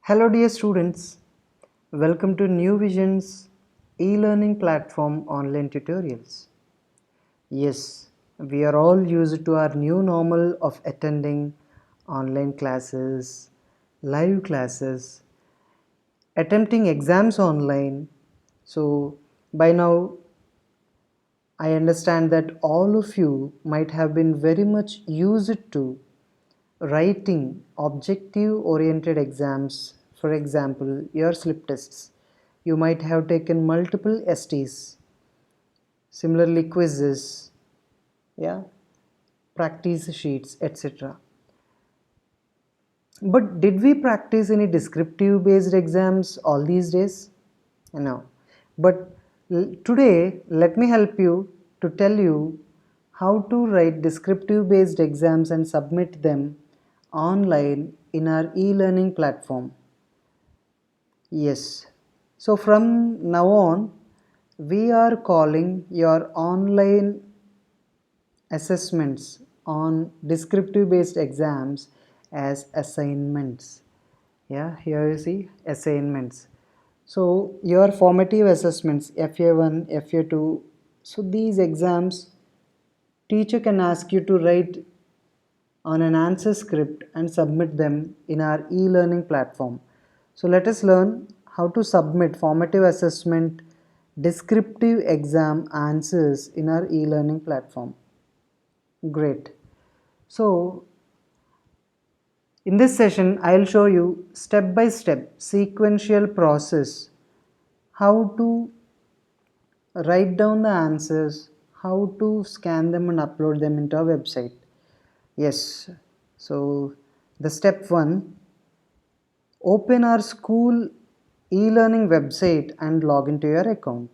Hello dear students, welcome to New Vision's e-learning platform online tutorials. Yes, we are all used to our new normal of attending online classes, live classes, attempting exams online. So by now I understand that all of you might have been very much used to writing objective oriented exams. For example, your slip tests. You might have taken multiple STs, similarly quizzes, yeah, practice sheets, etc. But did we practice any descriptive based exams all these days? No. But today, let me help you to tell you how to write descriptive based exams and submit them online in our e-learning platform. Yes. So from now on, we are calling your online assessments on descriptive based exams as assignments. Yeah, here you see assignments. So your formative assessments FA1, FA2, so these exams teacher can ask you to write on an answer script and submit them in our e-learning platform. So let us learn how to submit formative assessment descriptive exam answers in our e-learning platform. Great. So in this session, I'll show you step by step sequential process how to write down the answers, how to scan them and upload them into our website. Yes, so the step 1, open our school e-learning website and log into your account.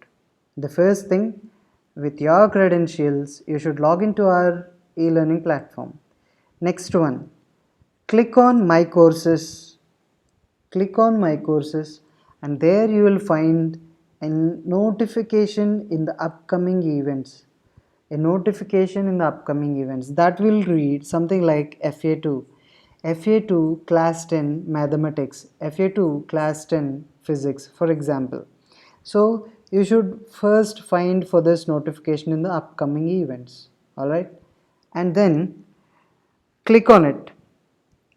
The first thing, with your credentials, you should log into our e-learning platform. Next one, click on my courses. Click on my courses and there you will find a notification in the upcoming events. A notification in the upcoming events that will read something like FA2, FA2 class 10 mathematics, FA2 class 10 physics, for example. So you should first find for this notification in the upcoming events, alright, and then click on it.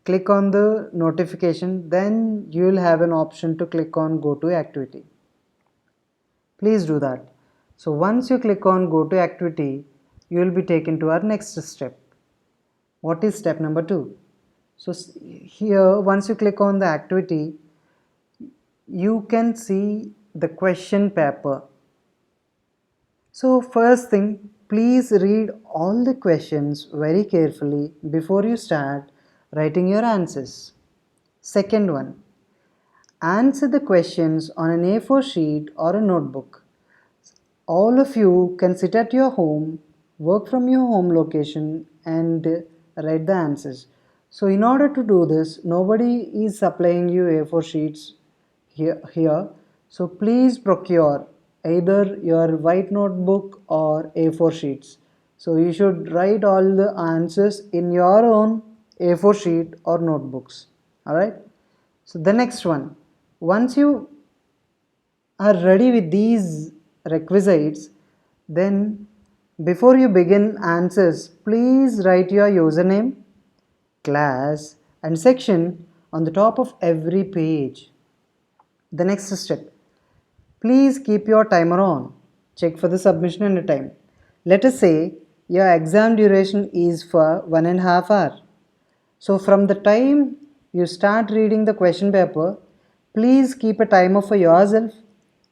Click on the notification, then you will have an option to click on go to activity. Please do that. So once you click on go to activity, you will be taken to our next step. What is step number 2? So here, once you click on the activity, you can see the question paper. So first thing, please read all the questions very carefully before you start writing your answers. Second one, answer the questions on an A4 sheet or a notebook. All of you can sit at your home, work from your home location and write the answers. So in order to do this, nobody is supplying you A4 sheets here. So please procure either your white notebook or A4 sheets. So you should write all the answers in your own A4 sheet or notebooks. Alright. So the next one, once you are ready with these requisites, then before you begin answers, please write your username, class and section on the top of every page. The next step, please keep your timer on. Check for the submission and the time. Let us say your exam duration is for 1.5 hours. So from the time you start reading the question paper, please keep a timer for yourself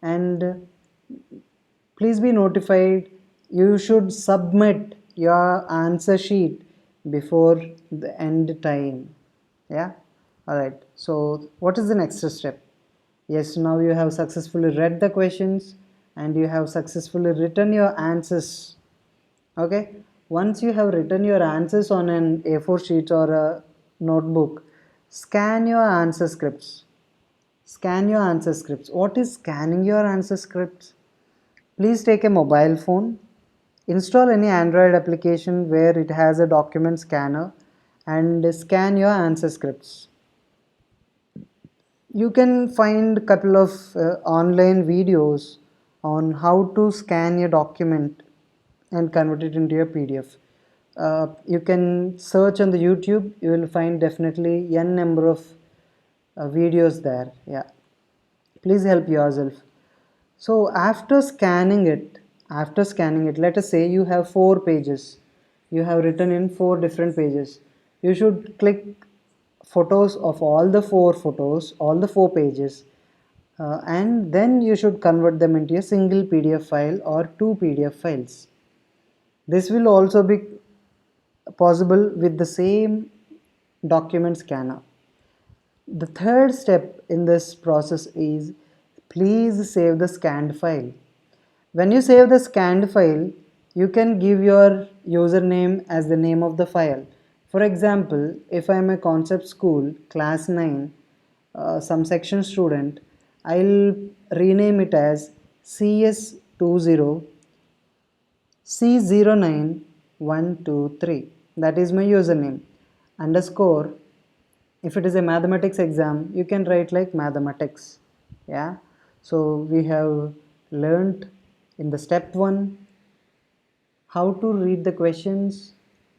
and please be notified you should submit your answer sheet before the end time. Yeah, alright. So what is the next step? Yes, now you have successfully read the questions and you have successfully written your answers. Okay, once you have written your answers on an A4 sheet or a notebook, scan your answer scripts. Scan your answer scripts. What is scanning your answer scripts? Please take a mobile phone, install any Android application where it has a document scanner and scan your answer scripts. You can find couple of online videos on how to scan your document and convert it into a PDF. You can search on the YouTube. You will find definitely n number of videos there. Yeah, please help yourself. So after scanning it, let us say you have 4 pages. You have written in 4 different pages. You should click photos of all the 4 photos, all the 4 pages, and then you should convert them into a single PDF file or 2 PDF files. This will also be possible with the same document scanner. The third step in this process is please save the scanned file. When you save the scanned file, you can give your username as the name of the file. For example, if I am a concept school class 9 some section student, I'll rename it as CS20 C09123. That is my username. Underscore, if it is a mathematics exam, you can write like mathematics. Yeah. So we have learned in the step 1 how to read the questions,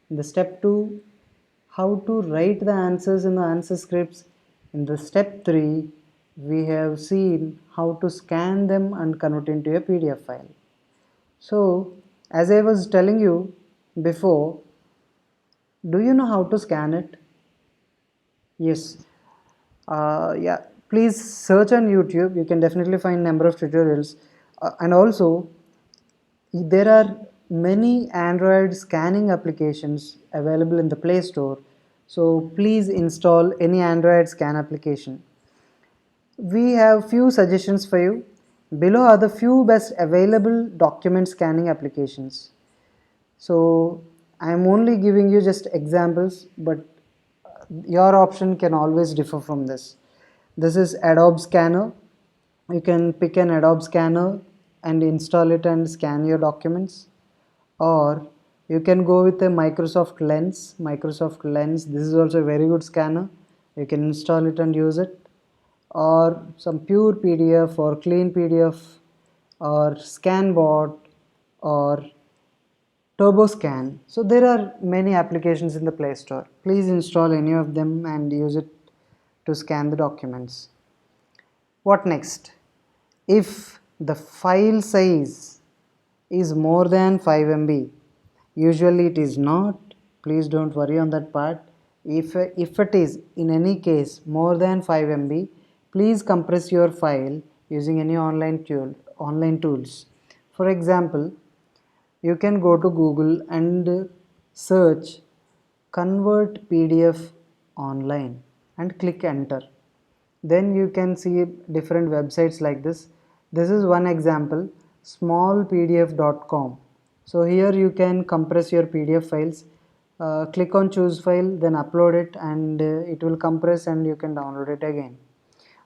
in the step 2 how to write the answers in the answer scripts, in the step 3 we have seen how to scan them and convert into a PDF file. So as I was telling you before, do you know how to scan it? Yes. Yeah, please search on YouTube. You can definitely find number of tutorials. And also, there are many Android scanning applications available in the Play Store. So please install any Android scan application. We have few suggestions for you. Below are the few best available document scanning applications. So I am only giving you just examples, but your option can always differ from this. This is Adobe Scanner. You can pick an Adobe Scanner and install it and scan your documents, or you can go with a Microsoft Lens. Microsoft Lens, this is also a very good scanner. You can install it and use it, or some pure PDF or clean PDF or ScanBot or TurboScan. So there are many applications in the Play Store. Please install any of them and use it to scan the documents. What next? If the file size is more than 5 MB, usually it is not, please don't worry on that part. If it is in any case more than 5 MB, please compress your file using any online tools. For example, you can go to Google and search convert PDF online and click enter. Then you can see different websites like this. This is one example, smallpdf.com. So here you can compress your PDF files. Click on choose file, then upload it, and it will compress and you can download it again.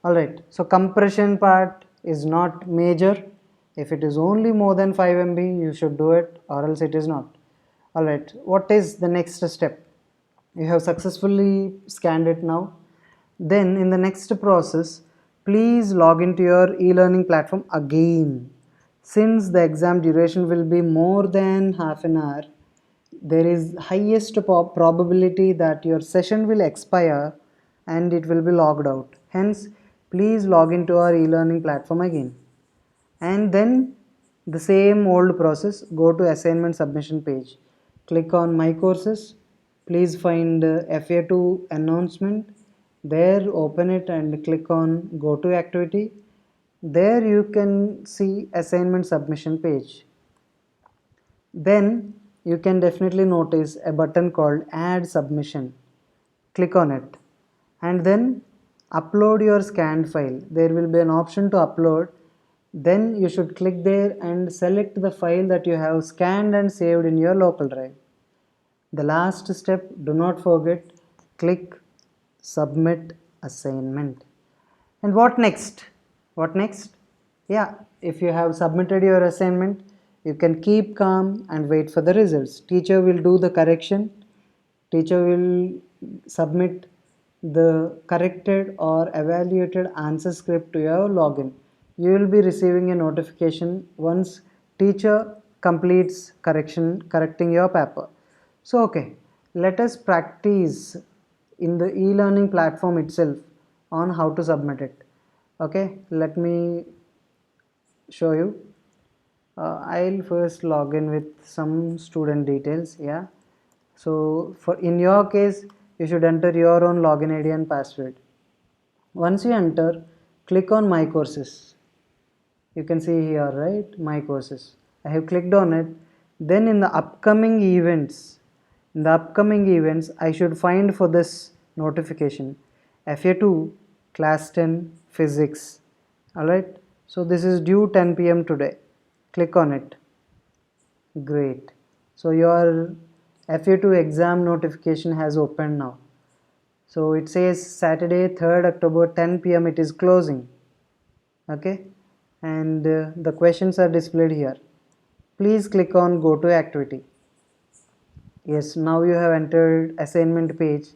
Alright, so compression part is not major. If it is only more than 5 MB, you should do it, or else it is not. Alright, what is the next step? You have successfully scanned it now. Then in the next process, please log into your e-learning platform again. Since the exam duration will be more than half an hour, there is highest probability that your session will expire and it will be logged out. Hence, please log into our e-learning platform again. And then the same old process, go to assignment submission page. Click on my courses. Please find FA2 announcement. There open it and click on go to activity. There you can see assignment submission page. Then you can definitely notice a button called add submission. Click on it and then upload your scanned file. There will be an option to upload. Then you should click there and select the file that you have scanned and saved in your local drive. The last step, do not forget, click submit assignment. And what next? What next? Yeah, if you have submitted your assignment, you can keep calm and wait for the results. Teacher will do the correction. Teacher will submit the corrected or evaluated answer script to your login. You will be receiving a notification once teacher completes correcting your paper. So okay, let us practice in the e-learning platform itself on how to submit it. Okay, let me show you. I'll first log in with some student details. Yeah, so for in your case you should enter your own login ID and password. Once you enter, click on my courses. You can see here, right, my courses. I have clicked on it. Then in the upcoming events I should find for this notification FA2 class 10 physics. Alright, so this is due 10 p.m. today. Click on it. Great. So your FA2 exam notification has opened now. So it says Saturday 3rd October 10 p.m. it is closing. Okay, and the questions are displayed here. Please click on go to activity. Yes, now you have entered assignment page.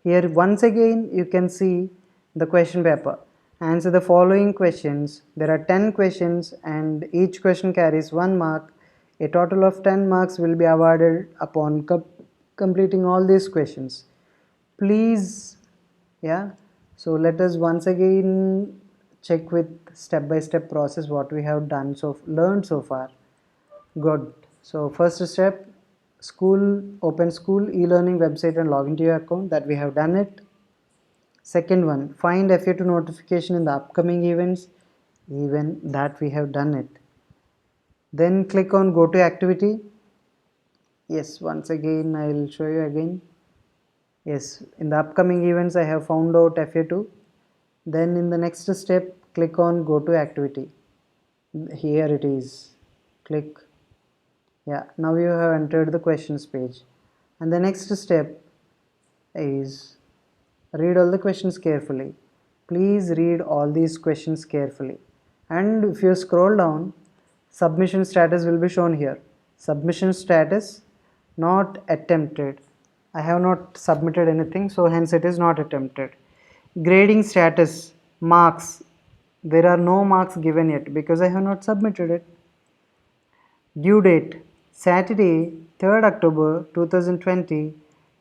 Here once again you can see the question paper. Answer the following questions. There are 10 questions and each question carries 1 mark. A total of 10 marks will be awarded upon completing all these questions. Please, yeah, so let us once again check with step-by-step process what we have done learned so far. Good. So first step, open school e-learning website and log into your account. That we have done it. Second one, find FA2 notification in the upcoming events. Even that we have done it. Then click on go to activity. Yes, once again I will show you again. Yes, in the upcoming events I have found out FA2. Then in the next step, click on go to activity. Here it is. Click. Yeah, now you have entered the questions page. And the next step is read all the questions carefully. Please read all these questions carefully. And if you scroll down, submission status will be shown here. Submission status not attempted. I have not submitted anything, so hence it is not attempted. Grading status marks. There are no marks given yet because I have not submitted it. Due date Saturday 3rd October 2020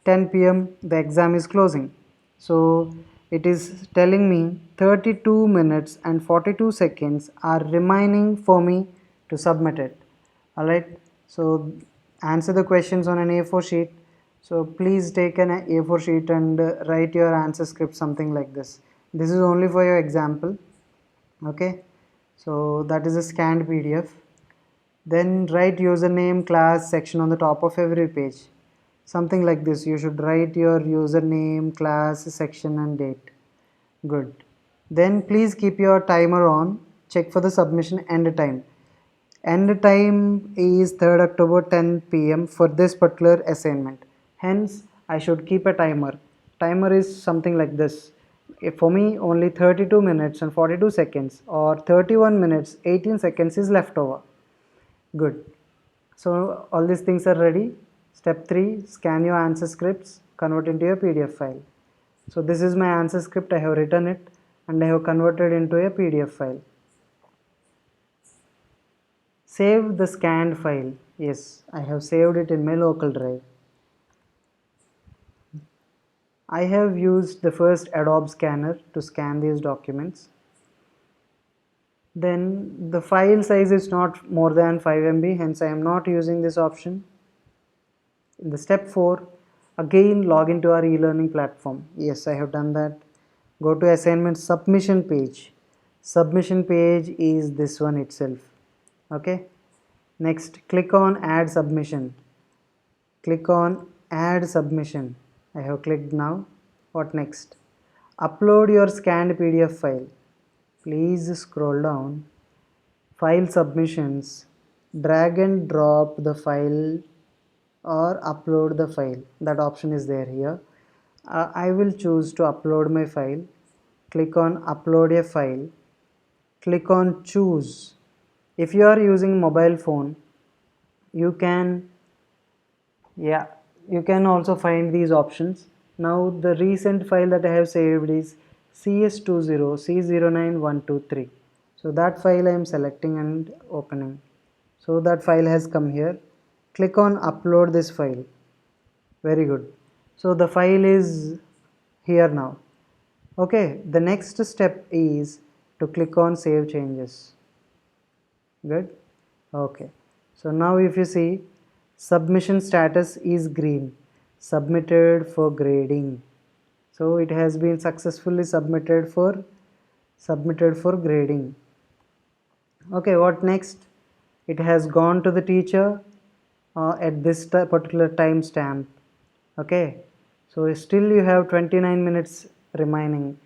10 p.m. the exam is closing. So it is telling me 32 minutes and 42 seconds are remaining for me to submit it. Alright, so answer the questions on an A4 sheet. So please take an A4 sheet and write your answer script something like this. This is only for your example. Okay, so that is a scanned PDF. Then write username, class, section on the top of every page. Something like this. You should write your username, class, section and date. Good. Then please keep your timer on. Check for the submission end time. End time is 3rd October 10 p.m. for this particular assignment. Hence, I should keep a timer. Timer is something like this. If for me, only 32 minutes and 42 seconds or 31 minutes 18 seconds is left over. Good. So all these things are ready. Step 3, scan your answer scripts, convert into a PDF file. So this is my answer script. I have written it and I have converted into a PDF file. Save the scanned file. Yes, I have saved it in my local drive. I have used the first Adobe scanner to scan these documents. Then the file size is not more than 5 MB, hence I am not using this option. In the step 4, again log into our e-learning platform. Yes, I have done that. Go to assignment submission page. Submission page is this one itself. Okay. Next, click on add submission. Click on add submission. I have clicked now. What next? Upload your scanned PDF file. Please scroll down. File submissions. Drag and drop the file or upload the file. That option is there here. I will choose to upload my file. Click on upload a file. Click on choose. If you are using mobile phone, you can also find these options. Now the recent file that I have saved is cs20c09123. So that file I am selecting and opening. So that file has come here. Click on upload this file. Very good. So the file is here now. Okay, the next step is to click on save changes. Good. Okay, so now if you see, submission status is green, submitted for grading. So it has been successfully submitted for grading. Okay, what next? It has gone to the teacher at this particular time stamp. Okay, so still you have 29 minutes remaining.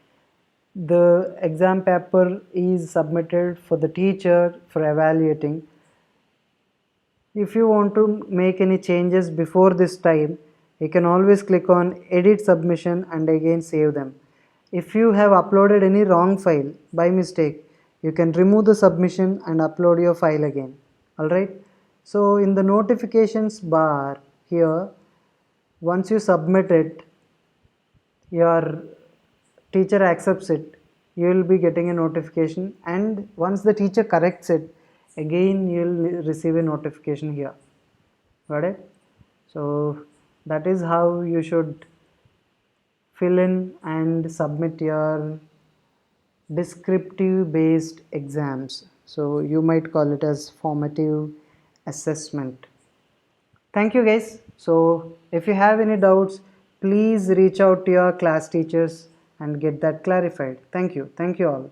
The exam paper is submitted for the teacher for evaluating. If you want to make any changes before this time, you can always click on edit submission and again save them. If you have uploaded any wrong file by mistake, you can remove the submission and upload your file again. Alright, so in the notifications bar here, once you submit it, your teacher accepts it, you will be getting a notification, and once the teacher corrects it, again you will receive a notification here. Got it? So that is how you should fill in and submit your descriptive based exams. So you might call it as formative assessment. Thank you guys. So if you have any doubts, please reach out to your class teachers and get that clarified. Thank you all.